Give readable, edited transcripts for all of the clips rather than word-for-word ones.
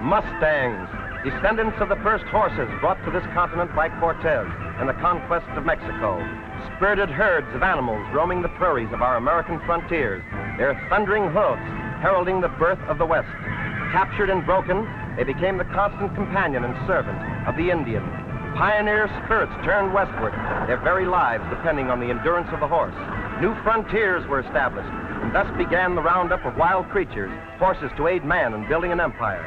Mustangs, descendants of the first horses brought to this continent by Cortez in the conquest of Mexico. Spirited herds of animals roaming the prairies of our American frontiers, their thundering hoofs heralding the birth of the West. Captured and broken, they became the constant companion and servant of the Indian. Pioneer spirits turned westward, their very lives depending on the endurance of the horse. New frontiers were established, and thus began the roundup of wild creatures, horses to aid man in building an empire.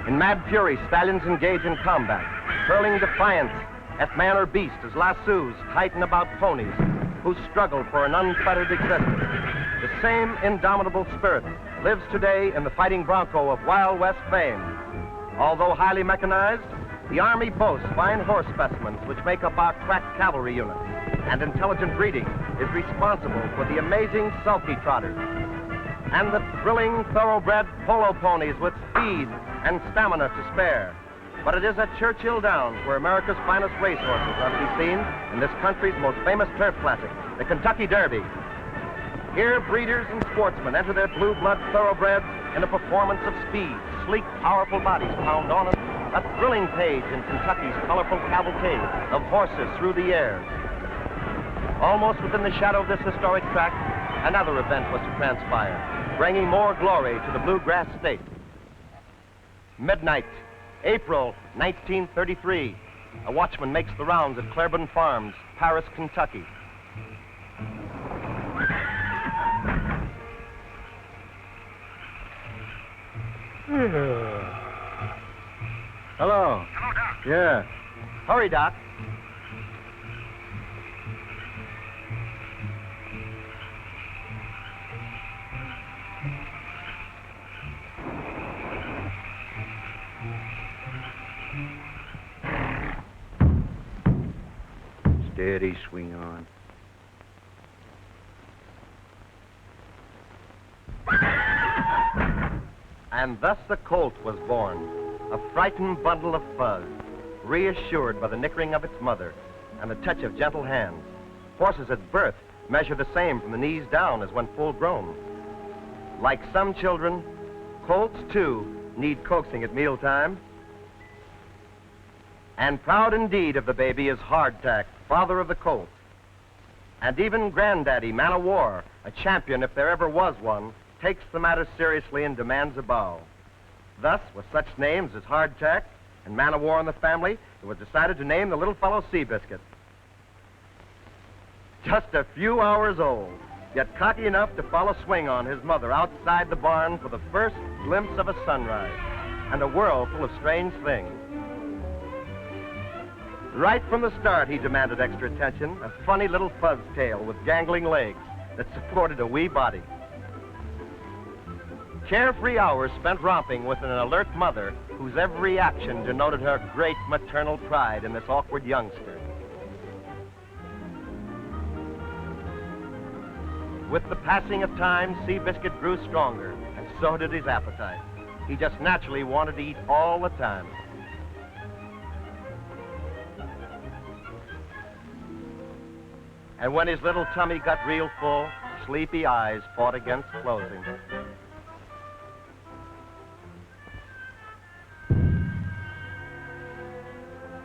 In mad fury, stallions engage in combat, hurling defiance at man or beast as lassos tighten about ponies who struggle for an unfettered existence. The same indomitable spirit lives today in the fighting bronco of Wild West fame. Although highly mechanized, the Army boasts fine horse specimens which make up our crack cavalry unit, and intelligent breeding is responsible for the amazing sulky trotters and the thrilling thoroughbred polo ponies with speed and stamina to spare. But it is at Churchill Downs where America's finest racehorses are to be seen in this country's most famous turf classic, the Kentucky Derby. Here, breeders and sportsmen enter their blue blood thoroughbreds in a performance of speed. Sleek, powerful bodies pound on it, a thrilling page in Kentucky's colorful cavalcade of horses through the air. Almost within the shadow of this historic track, another event was to transpire, bringing more glory to the bluegrass state. Midnight, April 1933. A watchman makes the rounds at Claiborne Farms, Paris, Kentucky. Hello. Hello, Doc. Yeah. Hurry, Doc. Steady, swing on. And thus the colt was born, a frightened bundle of fuzz, reassured by the nickering of its mother and the touch of gentle hands. Horses at birth measure the same from the knees down as when full grown. Like some children, colts too need coaxing at mealtime. And proud indeed of the baby is Hardtack, father of the colt. And even Granddaddy, Man of War, a champion if there ever was one, takes the matter seriously and demands a bow. Thus, with such names as Hardtack and Man of War in the family, it was decided to name the little fellow Seabiscuit. Just a few hours old, yet cocky enough to follow Swing on his mother outside the barn for the first glimpse of a sunrise and a world full of strange things. Right from the start, he demanded extra attention, a funny little fuzz tail with gangling legs that supported a wee body. Carefree hours spent romping with an alert mother whose every action denoted her great maternal pride in this awkward youngster. With the passing of time, Seabiscuit grew stronger, and so did his appetite. He just naturally wanted to eat all the time. And when his little tummy got real full, sleepy eyes fought against closing.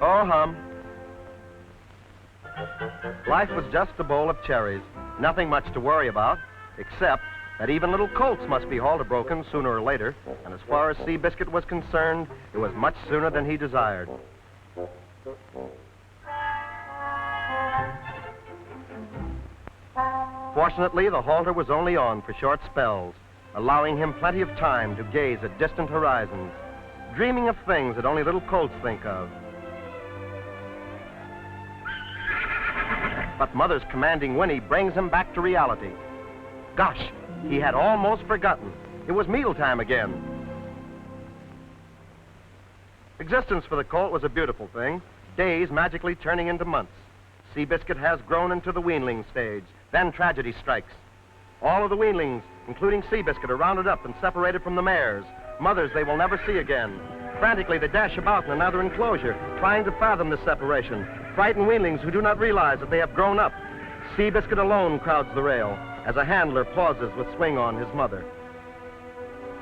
Oh, hum. Life was just a bowl of cherries. Nothing much to worry about, except that even little colts must be halter-broken sooner or later, and as far as Seabiscuit was concerned, it was much sooner than he desired. Fortunately, the halter was only on for short spells, allowing him plenty of time to gaze at distant horizons, dreaming of things that only little colts think of. But Mother's commanding whinny brings him back to reality. Gosh, he had almost forgotten. It was mealtime again. Existence for the colt was a beautiful thing, days magically turning into months. Seabiscuit has grown into the weanling stage. Then tragedy strikes. All of the weanlings, including Seabiscuit, are rounded up and separated from the mares, mothers they will never see again. Frantically, they dash about in another enclosure, trying to fathom this separation. Frightened weanlings who do not realize that they have grown up. Seabiscuit alone crowds the rail as a handler pauses with Swing on his mother.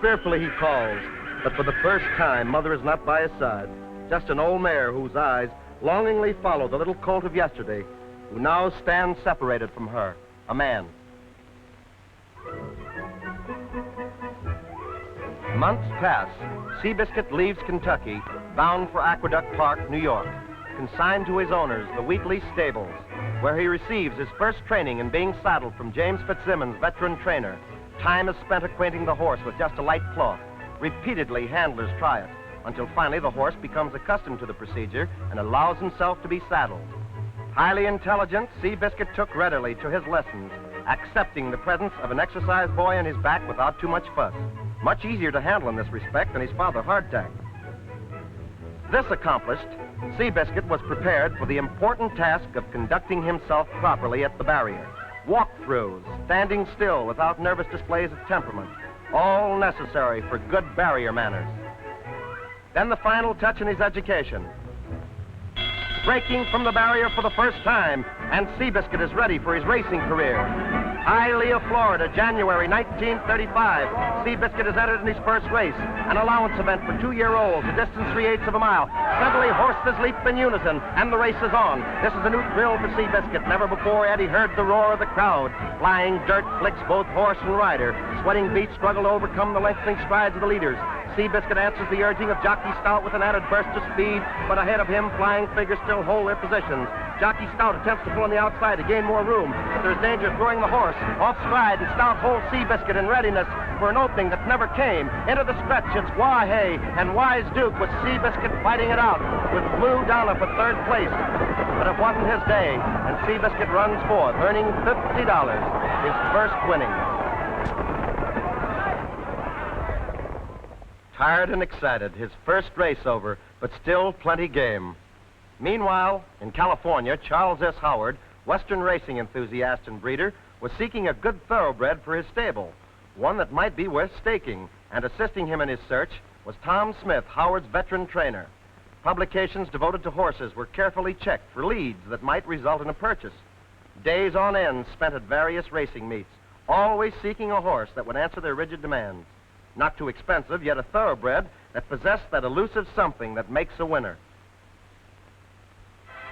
Fearfully he calls, But for the first time, Mother is not by his side. Just an old mare whose eyes longingly follow the little colt of yesterday, who now stands separated from her, a man. Months pass. Seabiscuit leaves Kentucky, bound for Aqueduct Park, New York, consigned to his owners, the Wheatley Stables, where he receives his first training in being saddled from James Fitzsimmons, veteran trainer. Time is spent acquainting the horse with just a light cloth. Repeatedly, handlers try it, until finally the horse becomes accustomed to the procedure and allows himself to be saddled. Highly intelligent, Seabiscuit took readily to his lessons, accepting the presence of an exercise boy on his back without too much fuss. Much easier to handle in this respect than his father, Hardtack. This accomplished, Seabiscuit was prepared for the important task of conducting himself properly at the barrier. Walkthroughs, standing still without nervous displays of temperament, all necessary for good barrier manners. Then the final touch in his education. Breaking from the barrier for the first time, and Seabiscuit is ready for his racing career. Hialeah, Florida, January 1935. Seabiscuit has entered in his first race, an allowance event for 2-year-olds, a distance 3/8 of a mile. Suddenly, horses leap in unison, and the race is on. This is a new thrill for Seabiscuit. Never before had he heard the roar of the crowd. Flying dirt flicks both horse and rider. Sweating feet struggle to overcome the lengthening strides of the leaders. Seabiscuit answers the urging of Jockey Stout with an added burst of speed, but ahead of him, flying figures still hold their positions. Jockey Stout attempts to pull on the outside to gain more room, but there's danger of throwing the horse off stride, and Stout holds Seabiscuit in readiness for an opening that never came. Into the stretch, it's Wahay and Wise Duke, with Seabiscuit fighting it out, with Blue Dollop at third place. But it wasn't his day, and Seabiscuit runs forth, earning $50, his first winning. Tired and excited, his first race over, but still plenty game. Meanwhile, in California, Charles S. Howard, Western racing enthusiast and breeder, was seeking a good thoroughbred for his stable, one that might be worth staking, and assisting him in his search was Tom Smith, Howard's veteran trainer. Publications devoted to horses were carefully checked for leads that might result in a purchase. Days on end spent at various racing meets, always seeking a horse that would answer their rigid demands. Not too expensive, yet a thoroughbred that possessed that elusive something that makes a winner.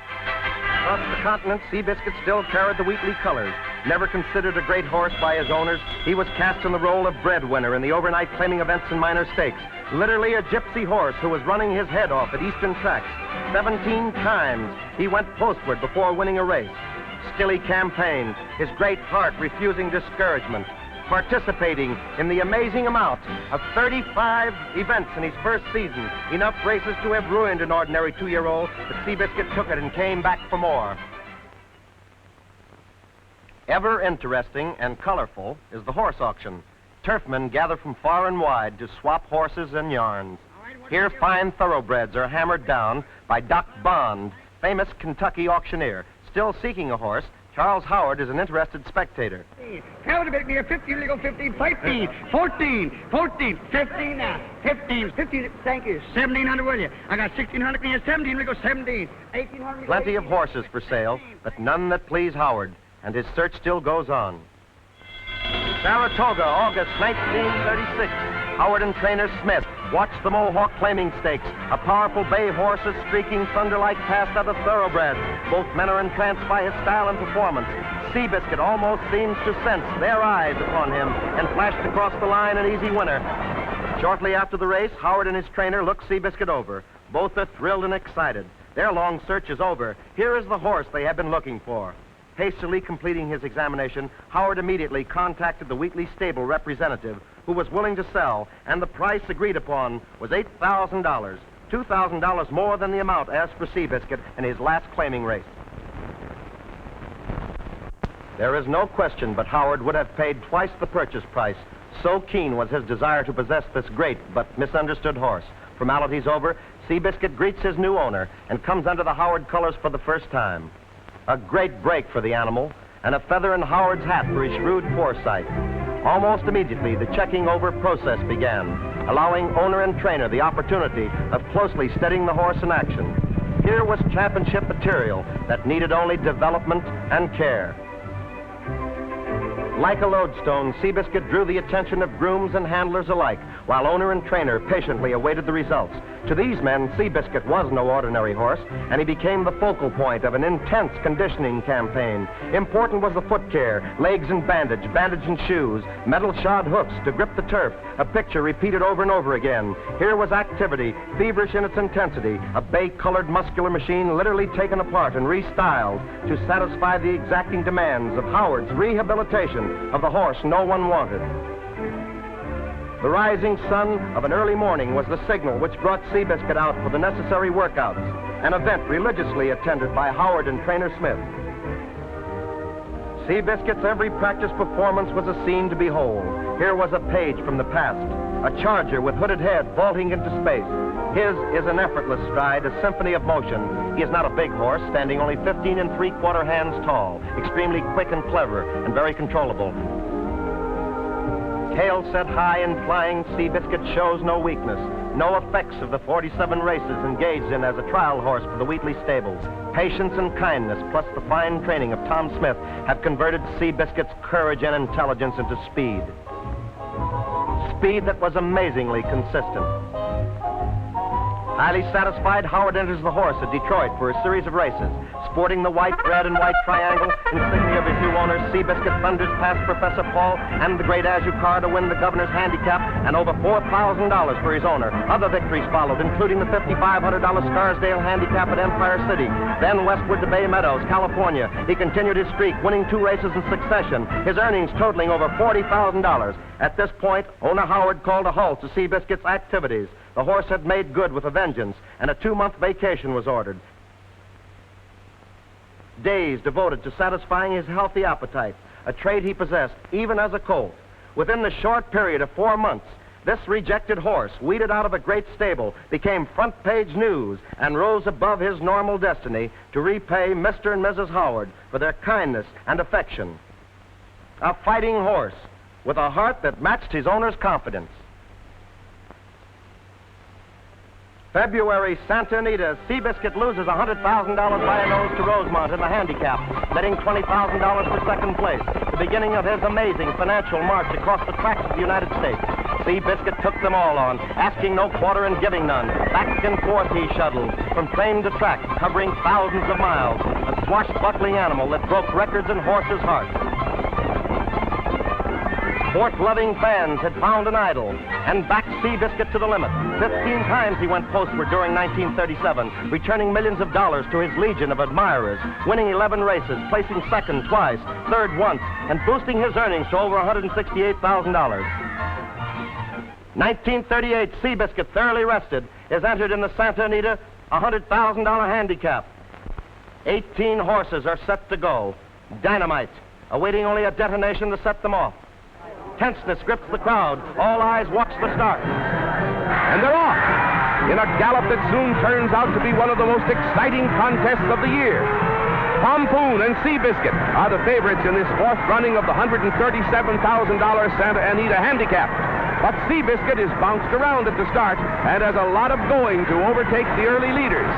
Across the continent, Seabiscuit still carried the Wheatley colors. Never considered a great horse by his owners, he was cast in the role of breadwinner in the overnight claiming events and minor stakes. Literally a gypsy horse who was running his head off at Eastern tracks. 17 times he went postward before winning a race. Still he campaigned, his great heart refusing discouragement, participating in the amazing amount of 35 events in his first season, enough races to have ruined an ordinary 2-year-old, but Seabiscuit took it and came back for more. Ever interesting and colorful is the horse auction. Turfmen gather from far and wide to swap horses and yarns. Here fine thoroughbreds are hammered down by Doc Bond, famous Kentucky auctioneer. Still seeking a horse, Charles Howard is an interested spectator. Hell, make me a 15, legal 15, 15, 14, 14, 15 now. 15, thank you. 1,700, will you? I got 1,600, me 17, legal 17. 1,800. Plenty of horses for sale, but none that please Howard, and his search still goes on. Saratoga, August 1936. Howard and trainer Smith watched the Mohawk Claiming Stakes. A powerful bay horse is streaking thunder-like past other thoroughbreds. Both men are entranced by his style and performance. Seabiscuit almost seems to sense their eyes upon him and flashed across the line an easy winner. Shortly after the race, Howard and his trainer look Seabiscuit over. Both are thrilled and excited. Their long search is over. Here is the horse they have been looking for. Hastily completing his examination, Howard immediately contacted the Wheatley stable representative, who was willing to sell, and the price agreed upon was $8,000, $2,000 more than the amount asked for Seabiscuit in his last claiming race. There is no question but Howard would have paid twice the purchase price. So keen was his desire to possess this great but misunderstood horse. Formalities over, Seabiscuit greets his new owner and comes under the Howard colors for the first time. A great break for the animal, and a feather in Howard's hat for his shrewd foresight. Almost immediately, the checking over process began, allowing owner and trainer the opportunity of closely studying the horse in action. Here was championship material that needed only development and care. Like a lodestone, Seabiscuit drew the attention of grooms and handlers alike, while owner and trainer patiently awaited the results. To these men, Seabiscuit was no ordinary horse, and he became the focal point of an intense conditioning campaign. Important was the foot care, legs and bandage and shoes, metal shod hoofs to grip the turf, a picture repeated over and over again. Here was activity, feverish in its intensity, a bay-colored muscular machine literally taken apart and restyled to satisfy the exacting demands of Howard's rehabilitation of the horse no one wanted. The rising sun of an early morning was the signal which brought Seabiscuit out for the necessary workouts, an event religiously attended by Howard and trainer Smith. Seabiscuit's every practice performance was a scene to behold. Here was a page from the past, a charger with hooded head vaulting into space. His is an effortless stride, a symphony of motion. He is not a big horse, standing only 15 3/4 hands tall, extremely quick and clever, and very controllable. Tail set high and flying, Seabiscuit shows no weakness, no effects of the 47 races engaged in as a trial horse for the Wheatley stables. Patience and kindness, plus the fine training of Tom Smith, have converted Seabiscuit's courage and intelligence into speed. Speed that was amazingly consistent. Highly satisfied, Howard enters the horse at Detroit for a series of races. Sporting the white, red, and white triangle, insignia of his new owner, Seabiscuit thunders past Professor Paul and the great Azure car to win the governor's handicap, and over $4,000 for his owner. Other victories followed, including the $5,500 Scarsdale handicap at Empire City. Then westward to Bay Meadows, California. He continued his streak, winning 2 races in succession, his earnings totaling over $40,000. At this point, owner Howard called a halt to Seabiscuit's activities. The horse had made good with a vengeance, and a 2-month vacation was ordered. Days devoted to satisfying his healthy appetite, a trait he possessed even as a colt. Within the short period of 4 months, this rejected horse, weeded out of a great stable, became front-page news and rose above his normal destiny to repay Mr. and Mrs. Howard for their kindness and affection. A fighting horse with a heart that matched his owner's confidence. February, Santa Anita, Seabiscuit loses $100,000 by a nose to Rosemont in the handicap, netting $20,000 for second place, the beginning of his amazing financial march across the tracks of the United States. Seabiscuit took them all on, asking no quarter and giving none. Back and forth he shuttled, from train to track, covering thousands of miles, a swashbuckling animal that broke records in horses' hearts. Sport-loving fans had found an idol and backed Seabiscuit to the limit. 15 times he went postward during 1937, returning millions of dollars to his legion of admirers, winning 11 races, placing second twice, third once, and boosting his earnings to over $168,000. 1938, Seabiscuit, thoroughly rested, is entered in the Santa Anita $100,000 handicap. 18 horses are set to go. Dynamite, awaiting only a detonation to set them off. Tenseness grips the crowd. All eyes watch the start. And they're off in a gallop that soon turns out to be one of the most exciting contests of the year. Pompoon and Seabiscuit are the favorites in this 4th running of the $137,000 Santa Anita handicap. But Seabiscuit is bounced around at the start and has a lot of going to overtake the early leaders.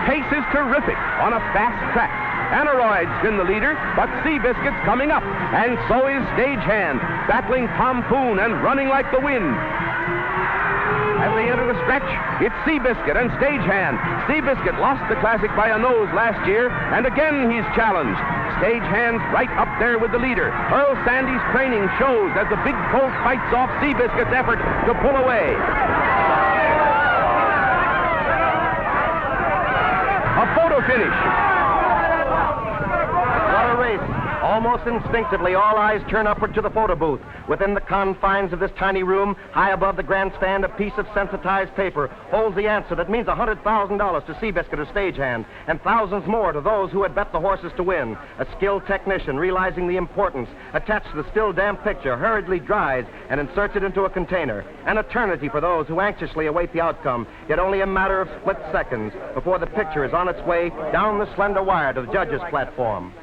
Pace is terrific on a fast track. Aneroid's been the leader, but Seabiscuit's coming up, and so is Stagehand, battling Pompoon and running like the wind. As they enter the stretch, it's Seabiscuit and Stagehand. Seabiscuit lost the Classic by a nose last year, and again he's challenged. Stagehand's right up there with the leader. Earl Sandy's training shows as the big colt fights off Seabiscuit's effort to pull away. A photo finish. What a race. Almost instinctively, all eyes turn upward to the photo booth. Within the confines of this tiny room, high above the grandstand, a piece of sensitized paper holds the answer that means $100,000 to Seabiscuit or Stagehand, and thousands more to those who had bet the horses to win. A skilled technician, realizing the importance, attached the still damp picture, hurriedly dries and inserts it into a container. An eternity for those who anxiously await the outcome, yet only a matter of split seconds before the picture is on its way down the slender wire to the judges' platform.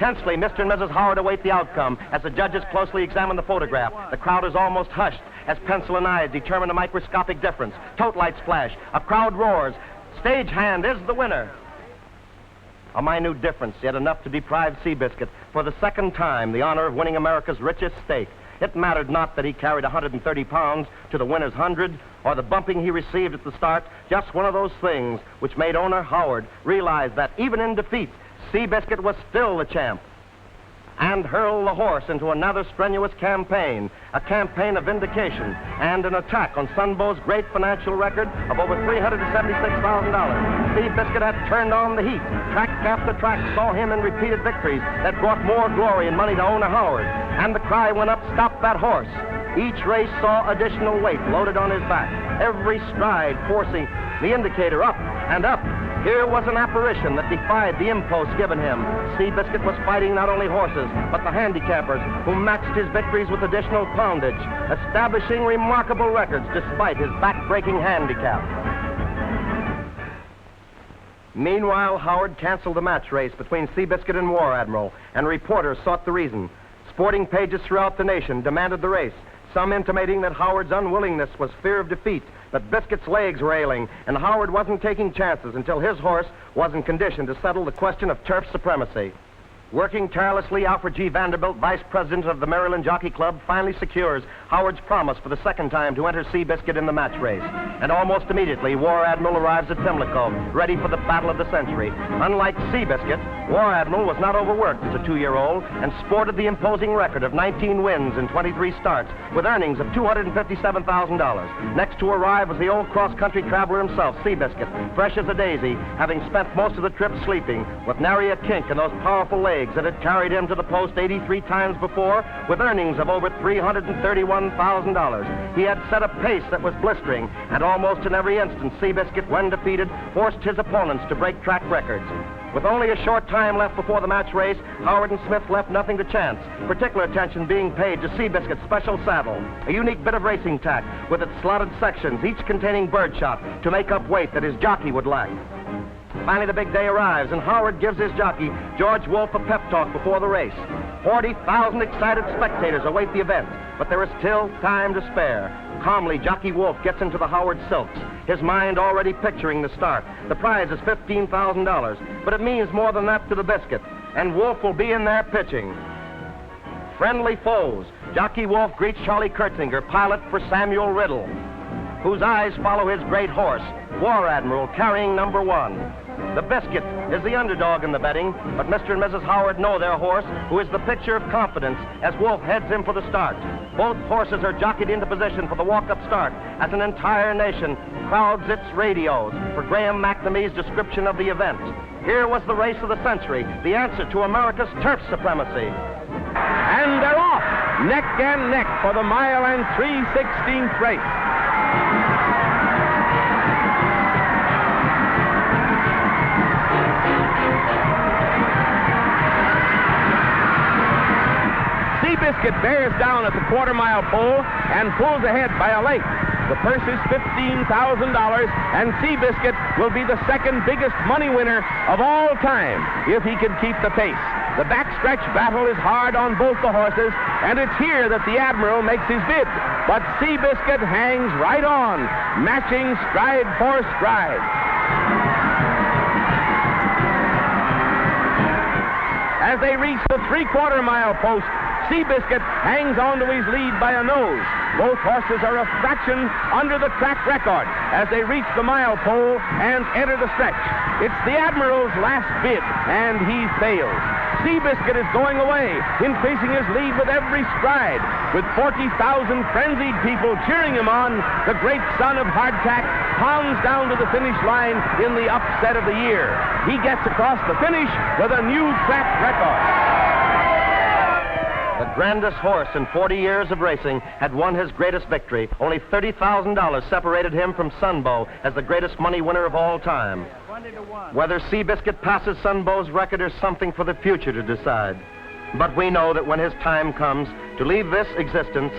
Tensely, Mr. and Mrs. Howard await the outcome as the judges closely examine the photograph. The crowd is almost hushed as pencil and eyes determine a microscopic difference. Tote lights flash. A crowd roars. Stagehand is the winner. A minute difference, yet enough to deprive Seabiscuit for the second time the honor of winning America's richest stake. It mattered not that he carried 130 pounds to the winner's 100 or the bumping he received at the start, just one of those things which made owner Howard realize that even in defeat, Seabiscuit was still the champ, and hurl the horse into another strenuous campaign, a campaign of vindication and an attack on Sunbow's great financial record of over $376,000. Seabiscuit had turned on the heat. Track after track saw him in repeated victories that brought more glory and money to owner Howard, and the cry went up, "Stop that horse!" Each race saw additional weight loaded on his back, every stride forcing the indicator up and up. Here was an apparition that defied the impost given him. Seabiscuit was fighting not only horses, but the handicappers, who matched his victories with additional poundage, establishing remarkable records despite his back-breaking handicap. Meanwhile, Howard canceled the match race between Seabiscuit and War Admiral, and reporters sought the reason. Sporting pages throughout the nation demanded the race, some intimating that Howard's unwillingness was fear of defeat, that Biscuit's legs were ailing, and Howard wasn't taking chances until his horse was in condition to settle the question of turf supremacy. Working tirelessly, Alfred G. Vanderbilt, vice president of the Maryland Jockey Club, finally secures Howard's promise for the second time to enter Seabiscuit in the match race. And almost immediately, War Admiral arrives at Pimlico, ready for the battle of the century. Unlike Seabiscuit, War Admiral was not overworked as a 2-year-old and sported the imposing record of 19 wins in 23 starts, with earnings of $257,000. Next to arrive was the old cross-country traveler himself, Seabiscuit, fresh as a daisy, having spent most of the trip sleeping, with nary a kink in those powerful legs that had carried him to the post 83 times before, with earnings of over $331,000. He had set a pace that was blistering, and almost in every instance, Seabiscuit, when defeated, forced his opponents to break track records. With only a short time left before the match race, Howard and Smith left nothing to chance, particular attention being paid to Seabiscuit's special saddle, a unique bit of racing tack with its slotted sections, each containing birdshot to make up weight that his jockey would lack. Finally, the big day arrives, and Howard gives his jockey, George Wolfe, a pep talk before the race. 40,000 excited spectators await the event, but there is still time to spare. Calmly, Jockey Wolfe gets into the Howard silks, his mind already picturing the start. The prize is $15,000, but it means more than that to the Biscuit, and Wolfe will be in there pitching. Friendly foes. Jockey Wolfe greets Charlie Kurtzinger, pilot for Samuel Riddle, whose eyes follow his great horse, War Admiral, carrying number 1. The Biscuit is the underdog in the betting, but Mr. and Mrs. Howard know their horse, who is the picture of confidence as Wolfe heads him for the start. Both horses are jockeyed into position for the walk-up start as an entire nation crowds its radios for Graham McNamee's description of the event. Here was the race of the century, the answer to America's turf supremacy. And they're off, neck and neck for the mile and 3/16 race. Seabiscuit bears down at the quarter-mile pole and pulls ahead by a length. The purse is $15,000, and Seabiscuit will be the second biggest money winner of all time if he can keep the pace. The backstretch battle is hard on both the horses, and it's here that the Admiral makes his bid. But Seabiscuit hangs right on, matching stride for stride. As they reach the three-quarter-mile post, Seabiscuit hangs on to his lead by a nose. Both horses are a fraction under the track record as they reach the mile pole and enter the stretch. It's the Admiral's last bid, and he fails. Seabiscuit is going away, increasing his lead with every stride. With 40,000 frenzied people cheering him on, the great son of hardtack pounds down to the finish line in the upset of the year. He gets across the finish with a new track record. The grandest horse in 40 years of racing had won his greatest victory. Only $30,000 separated him from Sunbow as the greatest money winner of all time. Whether Seabiscuit passes Sunbow's record is something for the future to decide. But we know that when his time comes to leave this existence,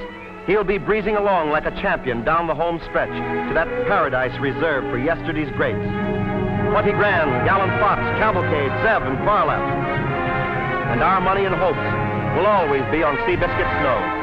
he'll be breezing along like a champion down the home stretch to that paradise reserved for yesterday's greats. 20 Grand, Gallant Fox, Cavalcade, Zeb, and Farlap. And our money and hopes will always be on Seabiscuit Snow.